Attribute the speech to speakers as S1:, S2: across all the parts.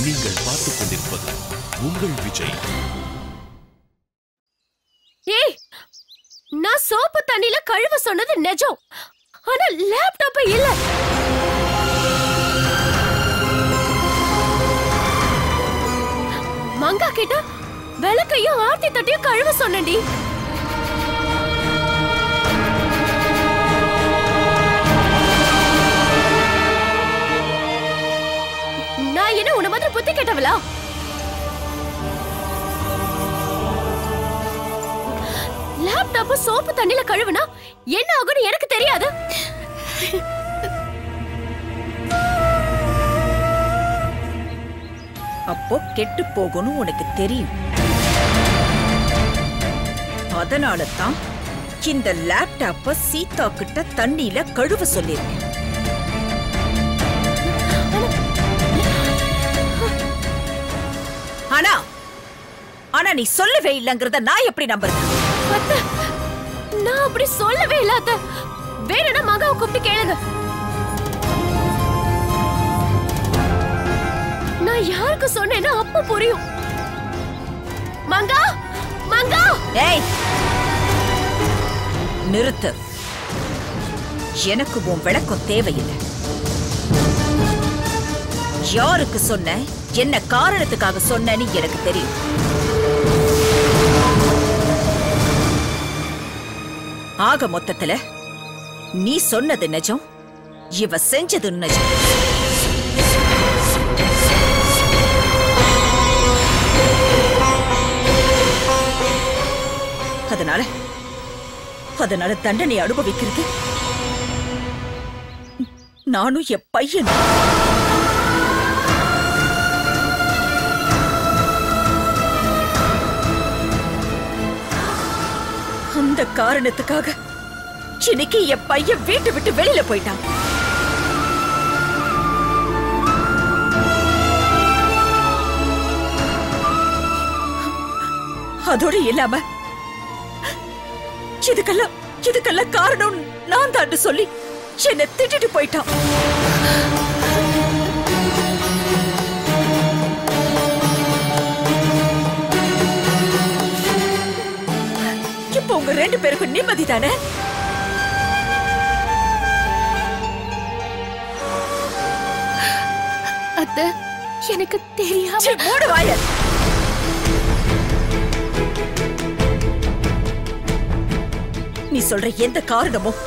S1: நீங்கள் பார்த்துக் கொண்டிருப்பது உங்கள் விஜய்.
S2: ஏய், நான் சோப்பு தண்ணில கழுவ சொன்னது நிஜம். ஆனா லேப்டாப் இல்ல. மங்கா கிட்ட விளக்கையும் ஆர்த்தி தட்டியும் கழுவ சொன்னேன்டி. நான் என்ன உன்ன மாதிரி புத்தி கேட்டவளா? லேப்டாப் சோப்பு தண்ணில கழுவுனா என்ன ஆகும்னு எனக்கு தெரியாது.
S3: அப்போ கெட்டு போகணும் உனக்கு தெரியும். அதனால தான் இந்த லேப்டாப்ப சீதா கிட்ட தண்ணியில கழுவ சொல்லிருக்கேன். ஆனா நீ சொல்லவே இல்லங்கறத நான் எப்படி நம்புறது?
S2: நான் அப்படி சொல்லவே இல்ல அத்தை. வேணும்னா மகாவை கூப்பிட்டு கேளுங்க. நான் யாருக்கு சொன்னேன்னா அப்ப புரியும். மங்கா, மங்கா!
S3: ஏய், நிறுத்து. எனக்கு உன் விளக்கம் தேவையில்லை. யாருக்கு சொன்ன, என்ன காரணத்துக்காக சொன்னேன்னு எனக்கு தெரியும். ஆக மொத்தத்துல நீ சொன்னது நிஜம், இவ செஞ்சது நிஜம். அதனால தண்டனை அனுபவிக்கிறது நானும் என் பையன். அந்த காரணத்துக்காக இன்னைக்கு என் பையன் வீட்டை விட்டு வெளியில போயிட்டான். அதோடு இல்லாம இதுக்கெல்லாம் காரணம் நான் தான் சொல்லி என்னை திட்டிட்டு போயிட்டான். இப்ப உங்க 2 பேருக்கும் நிம்மதி தானே?
S2: அத்தை, எனக்கு தெரியாம.
S3: மூடு வாய. நீ சொல்ற எந்த காரணமும்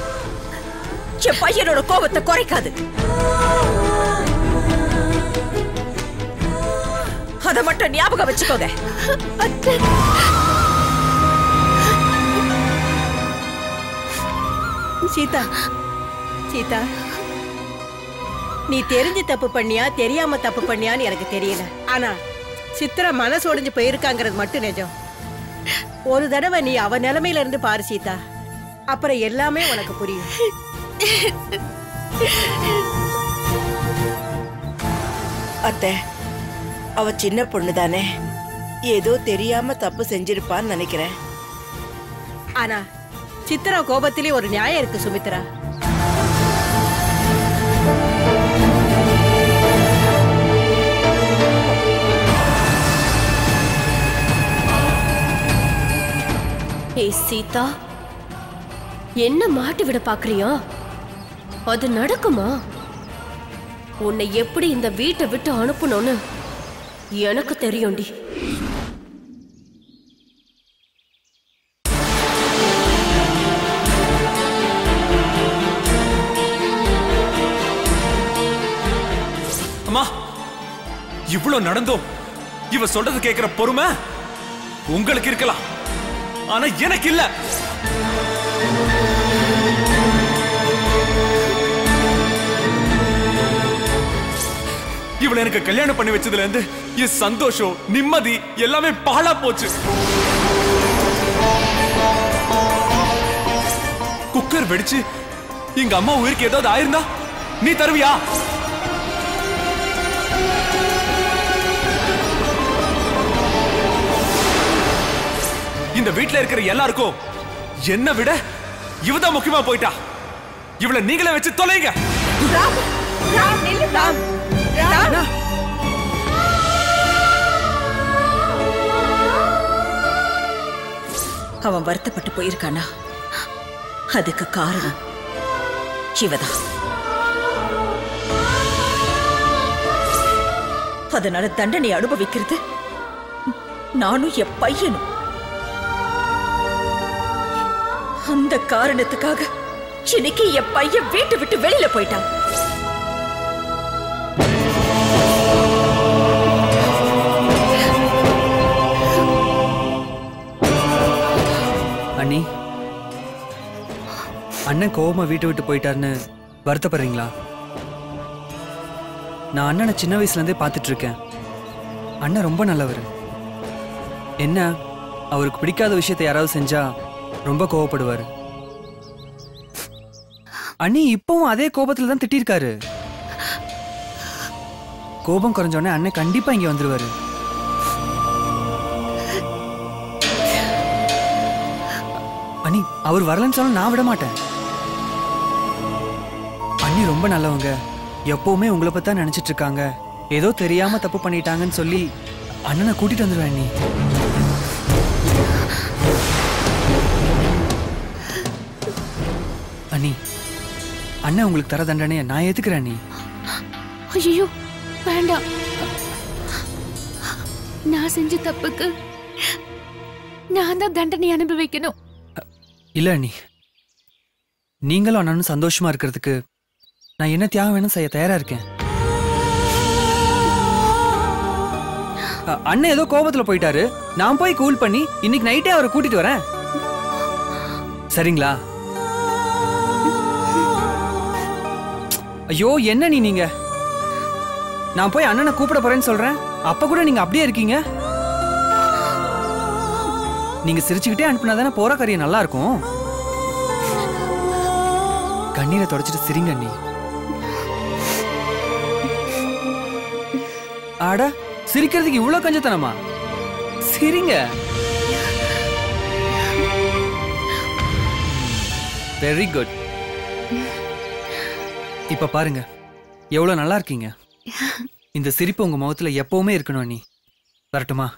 S3: என் பையனோட கோபத்தை குறைக்காது. அத மட்டும் ஞாபகம் வச்சுக்கோங்க.
S4: சீதா, சீதா, நீ தெரிஞ்சு தப்பு பண்ணியா தெரியாம தப்பு பண்ணியான்னு எனக்கு தெரியல. ஆனா சித்ரா மனசு ஒடிஞ்சு போயிருக்காங்கிறது மட்டும் நிஜம். ஒரு தடவை நீ அவ நிலைமையில இருந்து பாரு சீதா, அப்புறம் எல்லாமே உனக்கு புரியும்.
S5: அத்தை, அவ சின்ன பொண்ணு தானே, ஏதோ தெரியாம தப்பு செஞ்சிருப்பான்னு நினைக்கிறேன்.
S4: ஆனா சித்ரா கோபத்திலே ஒரு நியாயம் இருக்கு சுமித்ரா.
S2: ஏய் சீதா, என்ன மாட்டி விட பாக்குறியா? அது நடக்குமா? உன்னை எப்படி இந்த வீட்டை விட்டு அனுப்பணும்னு எனக்கு தெரியும்டி.
S6: அம்மா, இவ்வளவு நடந்தோம் இவ சொல்றது கேட்கிற பொறுமை உங்களுக்கு இருக்கலாம், ஆனா எனக்கு இல்ல. இவளை எனக்கு கல்யாணம் பண்ணி வச்சதுல இருந்து என் சந்தோஷம் நிம்மதி எல்லாமே பாழா போச்சு. குக்கர் வெடிச்சு எங்க அம்மா உயிருக்கு ஏதாவது ஆயிருந்தா நீ தருவியா? இந்த வீட்டுல இருக்கிற எல்லாருக்கும் என்ன விட இவதான் முக்கியமா போயிட்டா. இவளை நீங்களே வச்சு தொலைங்க.
S3: வருத்தப்பட்டு போயிருக்கானா அதுக்கு காரணம் இவதான். அதனால தண்டனை அனுபவிக்கிறது நானும் என் பையனும். அந்த காரணத்துக்காக இன்னைக்கு என் பையன் வீட்டை விட்டு வெளியில போயிட்டான்.
S7: அண்ணி, அண்ணன் கோவமா வீட்டை விட்டு போயிட்டாருன்னு வருத்தப்படுறீங்களா? நான் அண்ணனை சின்ன வயசுல இருந்தே பார்த்துட்டு இருக்கேன். அண்ணன் ரொம்ப நல்லவர். என்ன, அவருக்கு பிடிக்காத விஷயத்தை யாராவது செஞ்சா ரொம்ப கோவப்படுவாரு. அண்ணி இப்பவும் அதே கோபத்துல தான் திட்டிருக்காரு. கோபம் குறைஞ்சோடனே அண்ணன் கண்டிப்பா இங்க வந்துருவாரு. அண்ணி, அவர் வரலன்னு சொல்ல நான் விட மாட்டேன். அண்ணி ரொம்ப நல்லவங்க. எப்பவுமே உங்களை பத்தி தான் நினைச்சிட்டு இருக்காங்க. ஏதோ தெரியாம தப்பு பண்ணிட்டாங்கன்னு சொல்லி அண்ணனை கூட்டிட்டு வந்துருவேன். அண்ணி, அண்ணி, அண்ணன் உங்களுக்கு தர தண்டனைய நான் ஏத்துக்கிறேன். அண்ணி,
S2: ஐயோ வேண்டாம். நான் செஞ்ச தப்புக்கு நான் தான் தண்டனை அனுபவிக்கணும்.
S7: இல்ல அண்ணி, நீங்களும் அண்ணனும் சந்தோஷமா இருக்கிறதுக்கு நான் என்ன தியாகம் வேணும் செய்ய தயாரா இருக்கேன். அண்ணன் ஏதோ கோபத்துல போயிட்டாரு. நான் போய் கூல் பண்ணி இன்னைக்கு நைட்டே அவரை கூட்டிட்டு வரேன். சரிங்களா? ஐயோ என்ன நீங்க, நான் போய் அண்ணனை கூப்பிட போறேன்னு சொல்றேன். அப்ப கூட நீங்க அப்படியே இருக்கீங்க. நீங்க சிரிச்சுக்கிட்டே அனுப்புனாதானே போற காரியம் நல்லா இருக்கும். கண்ணீரை தொடச்சிட்டு சிரிங்க அண்ணி. ஆட, சிரிக்கிறதுக்கு இவ்வளவு கஞ்சத்தனமா? சிரிங்க. Very good. இப்ப பாருங்க எவ்வளவு நல்லா இருக்கீங்க. இந்த சிரிப்பு உங்க முகத்துல எப்பவுமே இருக்கணும் அண்ணி. வரட்டுமா?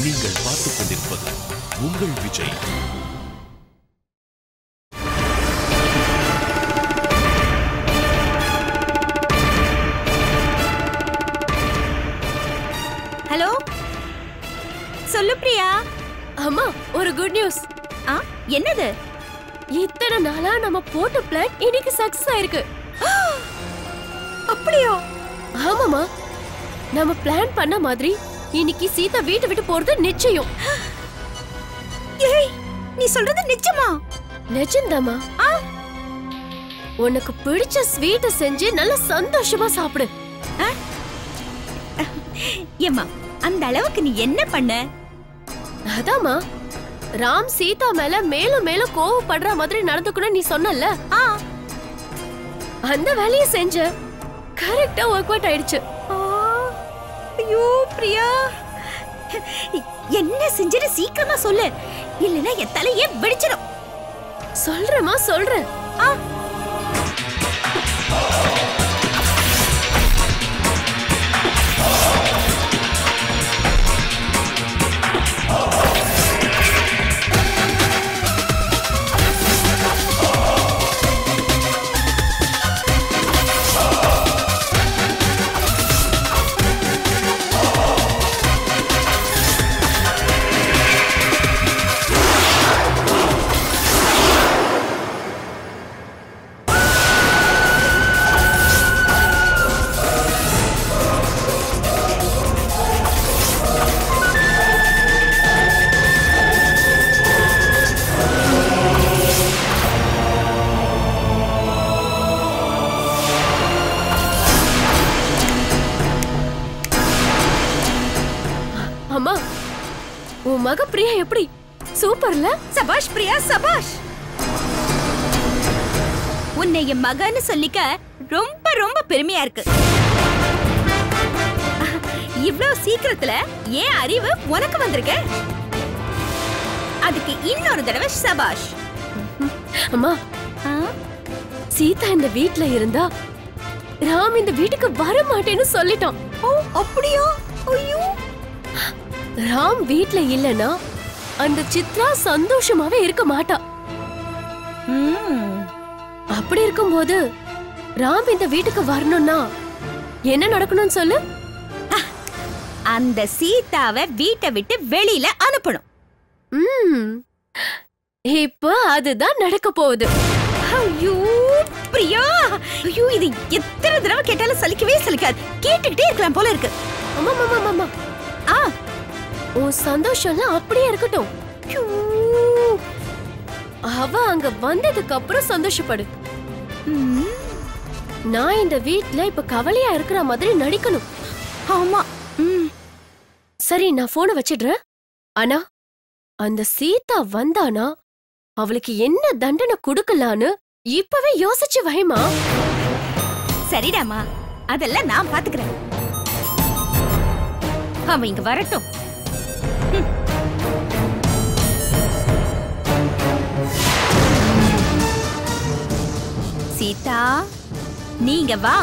S1: நீங்கள் பார்த்துக் கொண்டிருப்பது உங்கள் விஜய்.
S3: ஹலோ, சொல்லு பிரியா.
S2: அம்மா, ஒரு குட் நியூஸ்.
S3: என்னது?
S2: இத்தனை நாளா நம்ம போட்ட பிளான் இன்னைக்கு சக்சஸ் ஆயிருக்கு.
S3: அப்படியா?
S2: ஆமாமா, நம்ம பிளான் பண்ண மாதிரி இன்னைக்கு சீதா வீட்டை விட்டு போறது நிச்சயம்.
S3: ஏய், நீ சொல்றது நிஜமா?
S2: நிஜம்தாமா. உனக்கு பிடிச்ச ஸ்வீட் செஞ்சு நல்ல சந்தோஷமா சாப்பிடு.
S3: ஏம்மா, அந்த அளவுக்கு நீ என்ன பண்ண?
S2: அதாமா, ராம் சீதா மேல மேலும் மேலும் கோவப்படுற மாதிரி நடந்துக்கணும் நீ சொன்னல. அந்த வேலையை செஞ்ச. கரெக்டா ஒர்க் அவுட் ஆயிடுச்சு.
S3: ஐயோ பிரியா, என்ன செஞ்சிரு சீக்கிரமா சொல்லு, இல்லனா என் தலையே வெடிச்சிடும்.
S2: சொல்றேமா, சொல்றேன். அம்மா, உன் மக பிரியா எப்படி? சூப்பர்ல.
S3: சபாஷ் பிரியா, சபாஷ். உன்னை என் மகன்னு சொல்லிக்க ரொம்ப ரொம்ப பெருமையா இருக்கு. இவ்வளவு சீக்கிரத்துல ஏன் அறிவு உனக்கு வந்திருக்க? அதுக்கு இன்னொரு தடவை சபாஷ்.
S2: அம்மா, சீதா இந்த வீட்ல இருந்தா ராம் இந்த வீட்டுக்கு வர மாட்டேன்னு சொல்லிட்டான்.
S3: ஓ அப்படியா? ஐயோ,
S2: ராம் வீட்ல இல்லனா அந்த சித்ரா சந்தோஷமாவே இருக்க மாட்டா. அப்படி இருக்கும்போது ராம் இந்த வீட்டுக்கு வரணும்னா என்ன நடக்கணும்னு சொல்லு.
S3: அந்த சீதாவை வீட்டை விட்டு வெளியில அனுப்பணும்.
S2: இப்ப அதுதான் நடக்க போகுது.
S3: ஐயோ பிரியா, ஐயோ இது எத்தனை தடவை கேட்டாலும் சலிக்கவே சலிக்காது. கேட்டுக்கிட்டே இருக்கலாம் போல இருக்கு.
S2: அம்மா அம்மா அம்மா, உன் சந்தோஷம்லாம் அப்படியே இருக்கட்டும். அவ அங்க வந்ததுக்கு அப்புறம் சந்தோஷப்படு. நான் இந்த வீட்ல இப்ப கவலையா இருக்கிற மாதிரி நடிக்கணும்.
S3: ஆமா.
S2: சரி, நான் போனை வச்சிடுறேன். ஆனா அந்த சீதா வந்தானா அவளுக்கு என்ன தண்டனை கொடுக்கலான்னு இப்பவே யோசிச்சு வைமா.
S3: சரிடாமா, அதெல்லாம் நான் பாத்துக்கிறேன். அவன் இங்க வரட்டும். சீதா, நீங்க வா.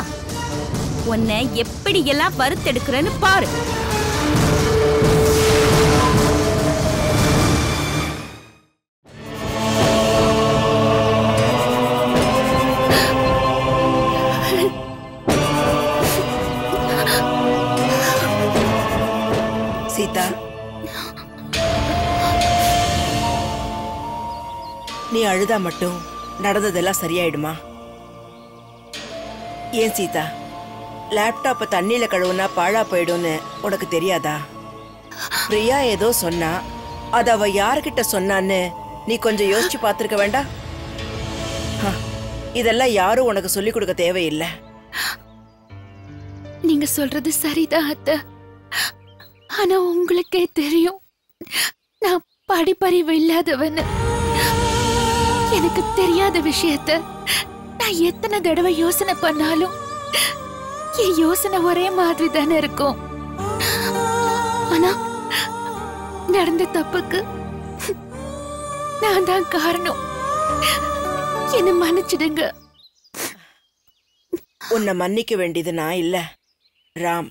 S3: உன்னை எப்படி எல்லாம் வறுத்தெடுக்கிறேன்னு பாரு.
S5: சீதா, நீ அழுதா மட்டும் நடந்ததெல்லாம் சரியாயிடுமா? ஏன் சீதா, லேப்டாப்பை தண்ணியில கழுவுனா பாழா போயிடும்னு உனக்கு தெரியாதா? பிரியா ஏதோ சொன்னா, அது அவ யார்கிட்ட சொன்னான்னு நீ கொஞ்சம் யோசிச்சு பார்த்திருக்க வேண்டாம்? இதெல்லாம் யாரும் உனக்கு சொல்லிக் கொடுக்க தேவையில்லை.
S8: நீங்க சொல்றது சரிதான் அத்தை. ஆனா உங்களுக்கே தெரியும் நான் படிப்பறிவு இல்லாதவன்னு. எனக்கு தெரியாத விஷயத்த நான் எத்தனை தடவை யோசனை பண்ணாலும் என் யோசனை ஒரே மாதிரி தானே இருக்கும். ஆனா நடந்த தப்புக்கு நான் தான் காரணம். என்ன மன்னிச்சிடுங்க.
S5: உன்னை மன்னிக்க வேண்டியது நான் இல்ல, ராம்.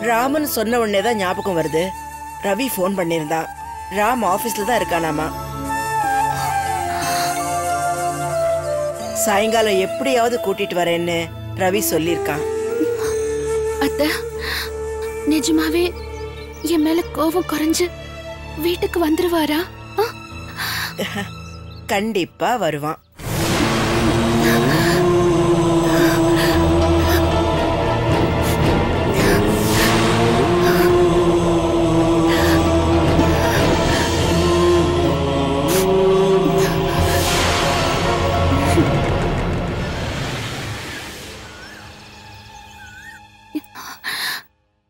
S5: ராமன் சொன்ன உடனே தான் ஞாபகம் வருது. ரவி போன் பண்ணிருந்தான். ராம் ஆபீஸ்ல தான் இருக்கானாமா. சாயங்காலம் எப்படியாவது கூட்டிட்டு வரேன்னு ரவி சொல்லிருக்கான்.
S8: அத்தை, நிஜமாவே என் மேல கோபம் குறைஞ்சு வீட்டுக்கு வந்துருவாரா?
S5: கண்டிப்பா வருவான்.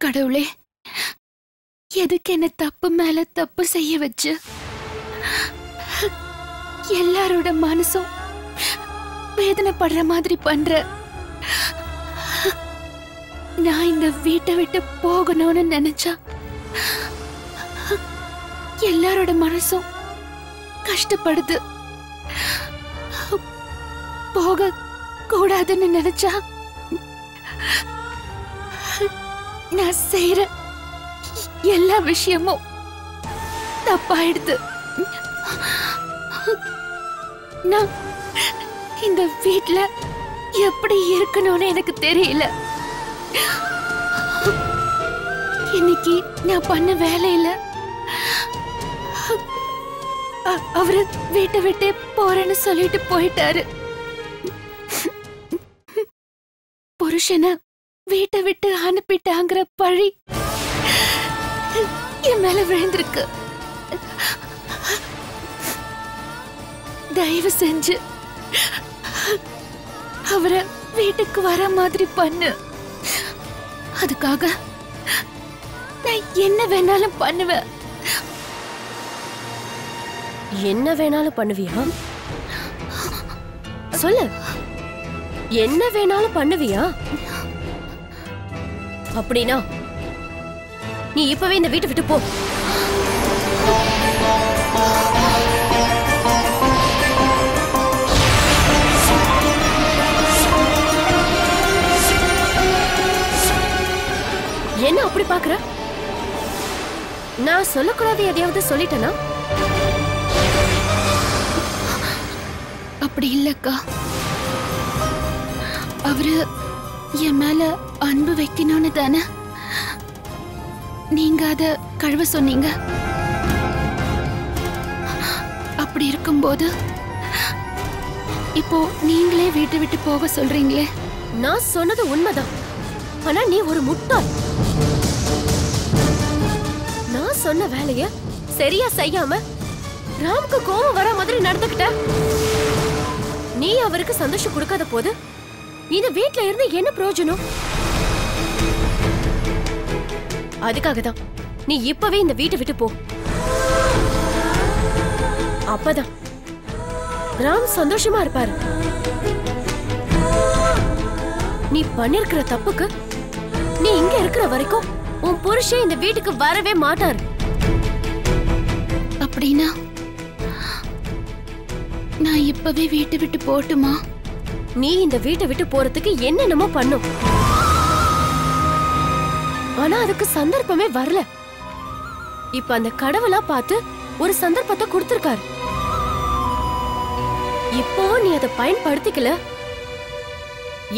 S8: கடவுளே, எதுக்கு என்ன தப்பு மேல தப்பு செய்ய வச்சு எல்லாரோட மனசும் வேதனைப்படுற மாதிரி பண்ற? நான் இந்த வீட்டை விட்டு போகணும்னு நினைச்சா எல்லாரோட மனசும் கஷ்டப்படுது. போக கூடாதுன்னு நினைச்சா நான் செய்யற எல்லா விஷயமும் தப்பாயிடுது. நான் இந்த வீட்ல எப்படி இருக்கணும்னு எனக்கு தெரியல. இன்னைக்கு நான் பண்ண வேலையில அவரு வீட்டை விட்டே போறேன்னு சொல்லிட்டு போயிட்டாரு. புருஷனை வீட்டை விட்டு அனுப்பிட்டாங்கிற பழி என் மேல விழுந்திருக்கு. தயவு செஞ்சு அவரை வீட்டுக்கு வர மாதிரி பண்ணு. அதுக்காக நான் என்ன வேணாலும் பண்ணுவேன்.
S2: என்ன வேணாலும் பண்ணுவியா? சொல்லு, என்ன வேணாலும் பண்ணுவியா? அப்படின்னா நீ இப்பவே இந்த வீட்டை விட்டு போ. என்ன அப்படி பாக்குற? நான் சொல்லக்கூடாது எதையாவது சொல்லிட்டேனா?
S8: அப்படி இல்லக்கா, அவரு என் மேல அன்பு வைக்கணும்னு தானே நீங்க அத கழுவ சொன்னீங்க. அப்படி இருக்கும்போது இப்போ நீங்களே வீட்டை விட்டு போக சொல்றீங்களே.
S2: நான் சொன்னது உண்மைதான். ஆனா நீ ஒரு முட்டாள். நான் சொன்ன வேலைய சரியா செய்யாம ராமுக்கு கோபம் வர மாதிரி நடந்துக்கிட்ட. நீ அவருக்கு சந்தோஷம் கொடுக்காத போது இந்த வீட்ல இருந்து என்ன பிரயோஜனம்? அதுக்காக தான் நீ இப்பவே இந்த வீட்டை விட்டு போ. அப்பதான் ராம் சந்தோஷமா இருப்பாரு. நீ பண்ணிருக்கிற தப்புக்கு நீ இங்க இருக்கிற வரைக்கும் உன் புருஷன் இந்த வீட்டுக்கு வரவே மாட்டாரு.
S8: அப்படின்னா நான் இப்பவே வீட்டை விட்டு போட்டுமா?
S2: நீ இந்த வீட்டை விட்டு போறதுக்கு என்னென்னமோ பண்ணும். ஆனா அதுக்கு சந்தர்ப்பமே வரல. இப்ப அந்த கடவுளா பார்த்து ஒரு சந்தர்ப்பத்தை கொடுத்திருக்காரு. இப்போ நீ அதை பயன்படுத்திக்கல,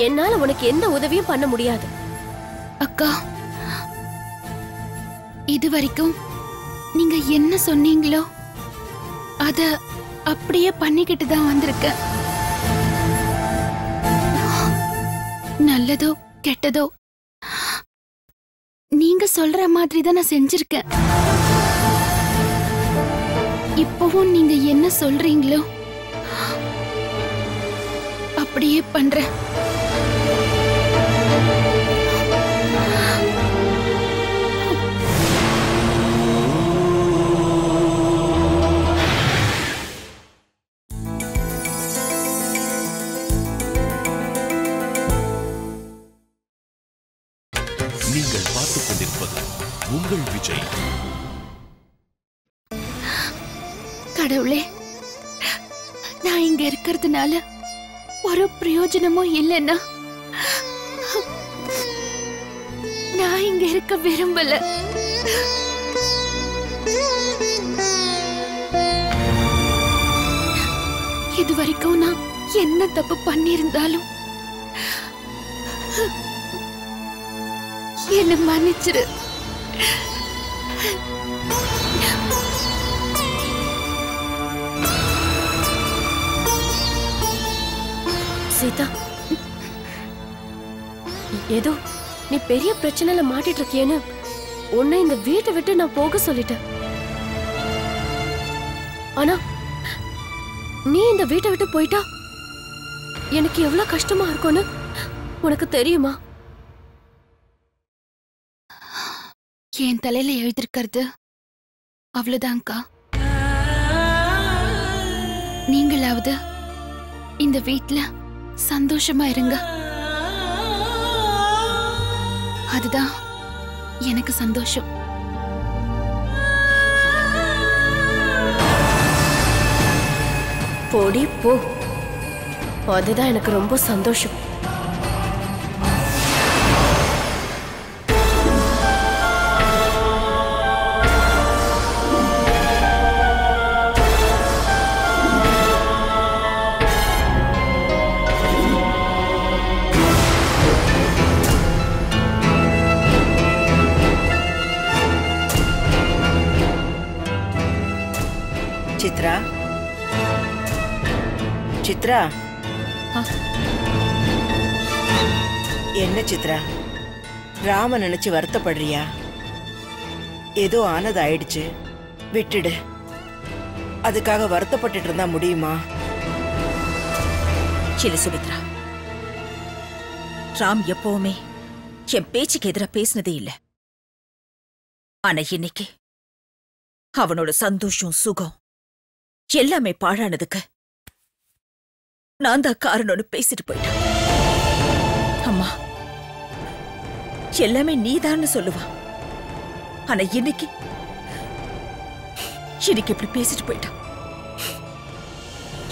S2: என்னால உனக்கு எந்த உதவியும் பண்ண முடியாது.
S8: அக்கா, இது வரைக்கும் நீங்க என்ன சொன்னீங்களோ அத அப்படியே பண்ணிக்கிட்டு தான் வந்திருக்கேன். நல்லதோ கெட்டதோ நீங்க சொல்ற மாதிரி தான் நான் செஞ்சிருக்கேன். இப்பவும் நீங்க என்ன சொல்றீங்களோ அப்படியே பண்றேன்.
S1: நீங்கள் பார்த்துக் கொண்டிருப்பது உங்கள் விஜய்.
S8: கடவுளே, நான் இங்க இருக்கிறதுனால ஒரு பிரயோஜனமும் இல்லைன்னா நான் இங்க இருக்க விரும்பல. இது வரைக்கும் நான் என்ன தப்பு பண்ணியிருந்தாலும் என்ன மன்னிச்சிரு.
S2: சீதா, ஏதோ நீ பெரிய பிரச்சனைல மாட்டிட்டு இருக்கியேன்னு உன்னை இந்த வீட்டை விட்டு நான் போக சொல்லிட்டேன். ஆனா நீ இந்த வீட்டை விட்டு போயிட்டா எனக்கு எவ்வளவு கஷ்டமா இருக்கும்னு உனக்கு தெரியுமா?
S8: என் தலையில எழுதிருக்கிறது அவ்வளவுதான்க்கா. நீங்களாவது இந்த வீட்ல சந்தோஷமா இருங்க, அதுதான் எனக்கு சந்தோஷம்.
S2: போடி போ, அதுதான் எனக்கு ரொம்ப சந்தோஷம்.
S5: சித்ரா, சித்ரா, என்ன சித்ரா, ராம நினைச்சு வருத்தப்படுறியா? ஏதோ ஆனது ஆயிடுச்சு, விட்டுடு. அதுக்காக வருத்தப்பட்டு இருந்தா முடியுமா?
S3: சில சுமித்ரா, ராம் எப்பவுமே என் பேச்சுக்கு எதிராக பேசினதே இல்ல. ஆனா இன்னைக்கு அவனோட சந்தோஷம் சுகம் எல்லாமே பாழானதுக்கு நான் தான் காரணம்னு பேசிட்டு போயிட்டேன். அம்மா, எல்லாமே நீதான்னு சொல்லுவா. ஆனா இன்னைக்கு இப்படி பேசிட்டு போயிட்டான்.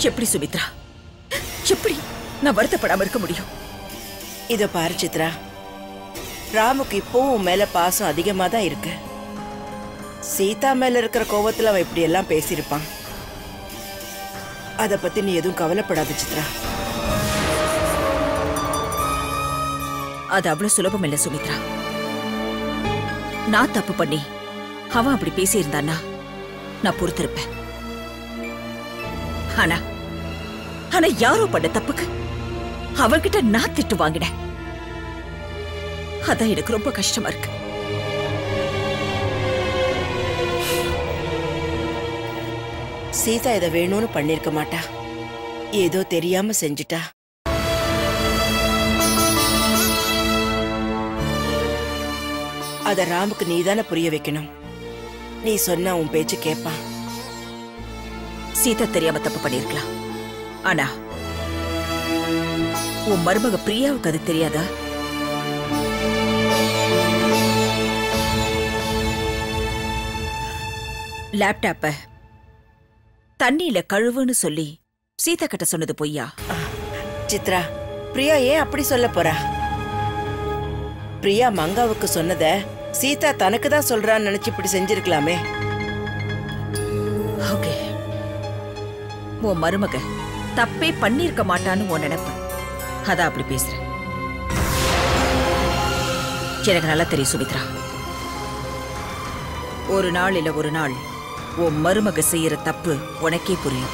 S3: எப்படி சுமித்ரா, எப்படி நான் வருத்தப்படாம இருக்க முடியும்?
S5: இத பாரு சித்ரா, ராமுக்கு இப்பவும் உன் மேல பாசம் அதிகமா தான் இருக்கு. சீதா மேல இருக்கிற கோவத்துல அவன் இப்படி எல்லாம் பேசியிருப்பான். அத பத்தி நீ எதுவும் கவலைப்படாத சித்ரா.
S3: அது அவ்வளவு சுலபம் இல்ல சுமித்ரா. நான் தப்பு பண்ணி அவன் அப்படி பேசியிருந்தான்னா நான் பொறுத்திருப்பேன். ஆனா ஆனா யாரோ பண்ண தப்புக்கு அவர்கிட்ட நான் திட்டு வாங்கினேன். அதான் எனக்கு ரொம்ப கஷ்டமா இருக்கு.
S5: சீதா இதை வேணும்னு பண்ணிருக்க மாட்டா, ஏதோ தெரியாம செஞ்சுட்டா. அத ராமுக்கு நீதானே புரிய வைக்கணும். நீ சொன்னா உன் பேச்சு கேட்பான்.
S3: சீதா தெரியாம தப்பு பண்ணிருக்கலாம். ஆனா உன் மருமக பிரியாவுக்கு அது தெரியாதா? லேப்டாப்ப தண்ணியில கழுவுன்னு சொல்லி சீதா கிட்ட சொன்னது பொய்யா?
S5: சித்ரா, பிரியா ஏன் அப்படி சொல்ல போறா? பிரியா மங்காவுக்கு சொன்னத சீதா தனக்கு தான் சொல்றான்னு நினைச்சு இப்படி செஞ்சிருக்கலாமே.
S3: ஓகே, உன் மருமக தப்பே பண்ணிருக்க மாட்டான்னு உன் நினைப்ப. அதான் அப்படி பேசுற. எனக்கு நல்லா தெரியும் சுமித்ரா, ஒரு நாள் இல்ல ஒரு நாள் உன் மருமக செய்யற தப்பு உனக்கே புரியும்.